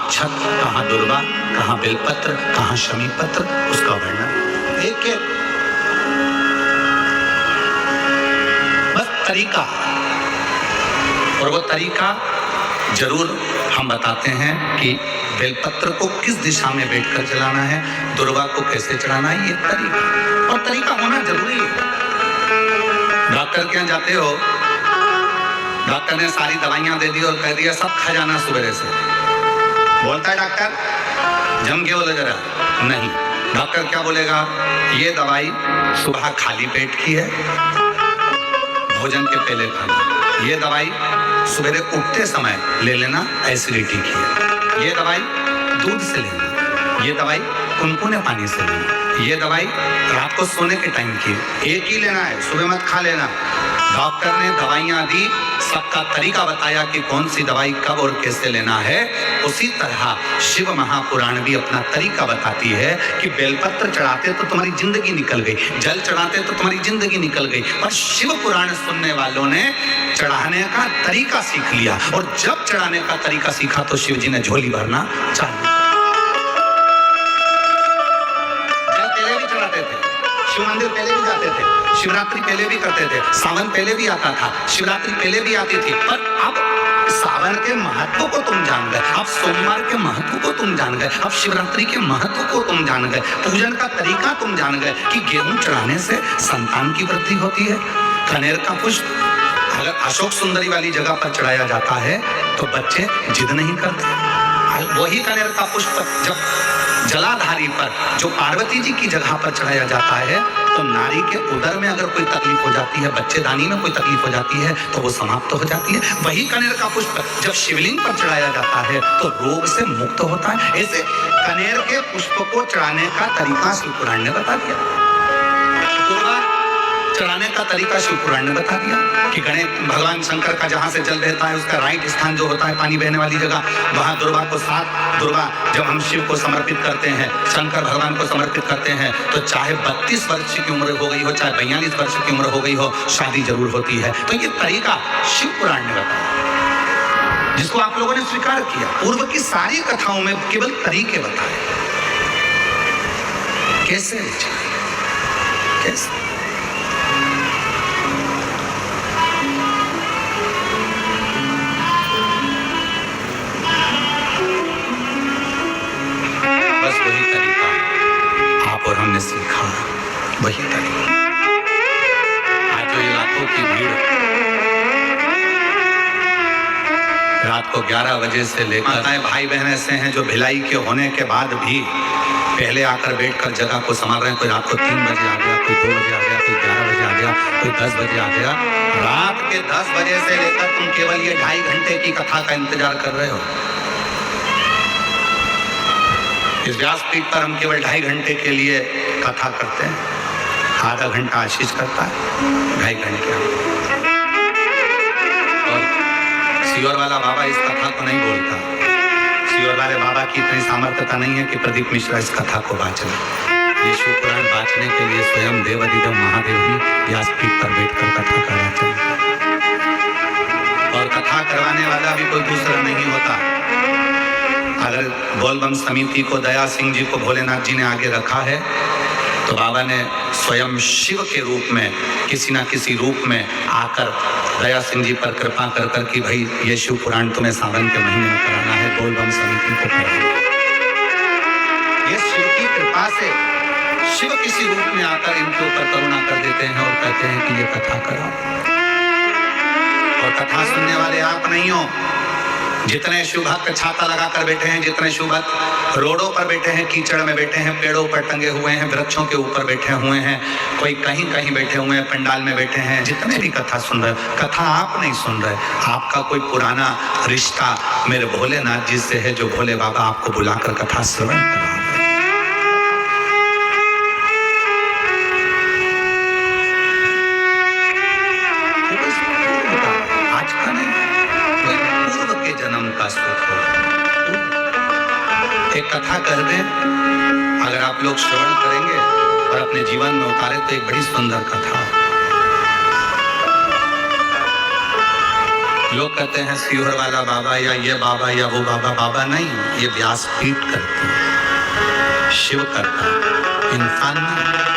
छत, कहाँ दुर्वा, कहाँ बेलपत्र, कहाँ शमी पत्र, उसका वर्णन एक एक बस तरीका। और वो तरीका जरूर हम बताते हैं कि बेलपत्र को किस दिशा में बैठकर चलाना है, दुर्वा को कैसे चढ़ाना है, ये तरीका। और तरीका होना जरूरी है। डॉक्टर के यहाँ जाते हो, डॉक्टर ने सारी दवाइयां दे दी और कह दिया सब खा जाना सुबह से। बोलता है डॉक्टर जम के बोले जरा नहीं, डॉक्टर क्या बोलेगा, ये दवाई सुबह खाली पेट की है, भोजन के पहले खानी। ये दवाई सवेरे उठते समय ले लेना, एसिडिटी की है। ये दवाई दूध से लेना, ये दवाई कुनकुने पानी से लेना, ये दवाई रात को सोने के टाइम की एक ही लेना है, सुबह मत खा लेना। डॉक्टर ने दवाइयां दी, सबका तरीका बताया कि कौन सी दवाई कब और कैसे लेना है। उसी तरह शिव महापुराण भी अपना तरीका बताती है कि बेलपत्र चढ़ाते तो तुम्हारी जिंदगी निकल गई, जल चढ़ाते तो तुम्हारी जिंदगी निकल गई, पर शिव पुराण सुनने वालों ने चढ़ाने का तरीका सीख लिया। और जब चढ़ाने का तरीका सीखा तो शिव जी ने झोली भरना चालू। जल पहले भी चढ़ाते थे, शिव मंदिर पहले भी जाते थे, शिवरात्रि पहले भी करते थे, सावन पहले भी आता था, शिवरात्रि पहले भी आती थी। पर अब सावन के महत्व को तुम जान गए, अब सोमवार के महत्व को तुम जान गए, अब शिवरात्रि के महत्व को तुम जान गए, पूजन का तरीका तुम जान गए कि गेहूं चढ़ाने से संतान की वृद्धि होती है। कनेर का पुष्प अगर अशोक सुंदरी वाली जगह पर चढ़ाया जाता है तो बच्चे जिद नहीं करते। वही कनेर का पुष्प जब जलाधारी पर, जो पार्वती जी की जगह पर चढ़ाया जाता है, तो नारी के उदर में अगर कोई तकलीफ हो जाती है, बच्चेदानी में कोई तकलीफ हो जाती है, तो वो समाप्त हो जाती है। वही कनेर का पुष्प जब शिवलिंग पर चढ़ाया जाता है तो रोग से मुक्त होता है। ऐसे कनेर के पुष्प को चढ़ाने का तरीका शिव पुराण ने बता दिया। दुर्वा चढ़ाने का तरीका शिव पुराण ने बता दिया कि गणेश भगवान शंकर का जहां से जल बहता है उसका राइट स्थान जो होता है पानी बहने वाली जगह, वहां दुर्वा को 7 दुर्वा जब हम शिव को समर्पित करते हैं, शंकर भगवान को समर्पित करते हैं, तो चाहे 32 वर्ष की उम्र हो गई हो, चाहे 42 वर्ष की उम्र हो गई हो, शादी जरूर होती है। तो ये तरीका शिव पुराण ने बताया, जिसको आप लोगों ने स्वीकार किया। पूर्व की सारी कथाओं में केवल तरीके बताए, कैसे कैसे। बस वही तरीका आप और हमने सीखा, वही तरीका। आज जो इलाकों की भीड़ रात को 11 बजे से लेकर भाई बहन ऐसे हैं जो भिलाई के होने के बाद भी पहले आकर बैठकर जगह को संभाल रहे हैं। कोई रात को 3 बजे आ गया, कोई 2 बजे आ गया, कोई 11 बजे आ गया, कोई 10 बजे आ गया। रात के 10 बजे से लेकर तुम केवल ये 2.5 घंटे की कथा का इंतजार कर रहे हो। इस व्यासपीठ पर हम केवल 2.5 घंटे के लिए कथा करते हैं, आधा घंटा आशीष करता है, 2.5 घंटे। और सियोर वाला बाबा इस कथा को नहीं बोलता, सियोर वाले बाबा की इतनी सामर्थ्यता नहीं है कि प्रदीप मिश्रा इस कथा को बाँच ले। ये शिव पुराण बाँचने के लिए स्वयं देवाधिदेव महादेव ही व्यासपीठ पर बैठकर कथा करा चलते, और कथा करवाने वाला भी कोई दूसरा नहीं होता। अगर बोलबम समिति को दया सिंह जी को भोलेनाथ जी ने आगे रखा है, तो बाबा ने स्वयं शिव के रूप में किसी ना किसी रूप में आकर दया सिंह जी पर कृपा कर कर कि भाई ये शिव पुराण तुम्हें सावन के महीने में कराना है, बोलबम समिति को कराना। ये शिव की कृपा से शिव किसी रूप में आकर इनके ऊपर करुणा कर देते हैं और कहते हैं कि ये कथा करा। और कथा सुनने वाले आप नहीं हो। जितने शिव भक्त छाता लगाकर बैठे हैं, जितने शिव भक्त रोडों पर बैठे हैं, कीचड़ में बैठे हैं, पेड़ों पर टंगे हुए हैं, वृक्षों के ऊपर बैठे हुए हैं, कोई कहीं कहीं बैठे हुए हैं, पंडाल में बैठे हैं, जितने भी कथा सुन रहे, कथा आप नहीं सुन रहे, आपका कोई पुराना रिश्ता मेरे भोलेनाथ जी से है, जो भोले बाबा आपको बुलाकर कथा श्रवण करा। आज का नहीं, पूर्व के जन्म का सुख हो। एक कथा कर दे, अगर आप लोग श्रवण करेंगे और अपने जीवन में उतारे तो एक बड़ी सुंदर कथा। लोग कहते हैं सीहोर वाला बाबा या ये बाबा या वो बाबा। बाबा नहीं, ये व्यासपीठ करती है, शिव करता है, इंसान नहीं।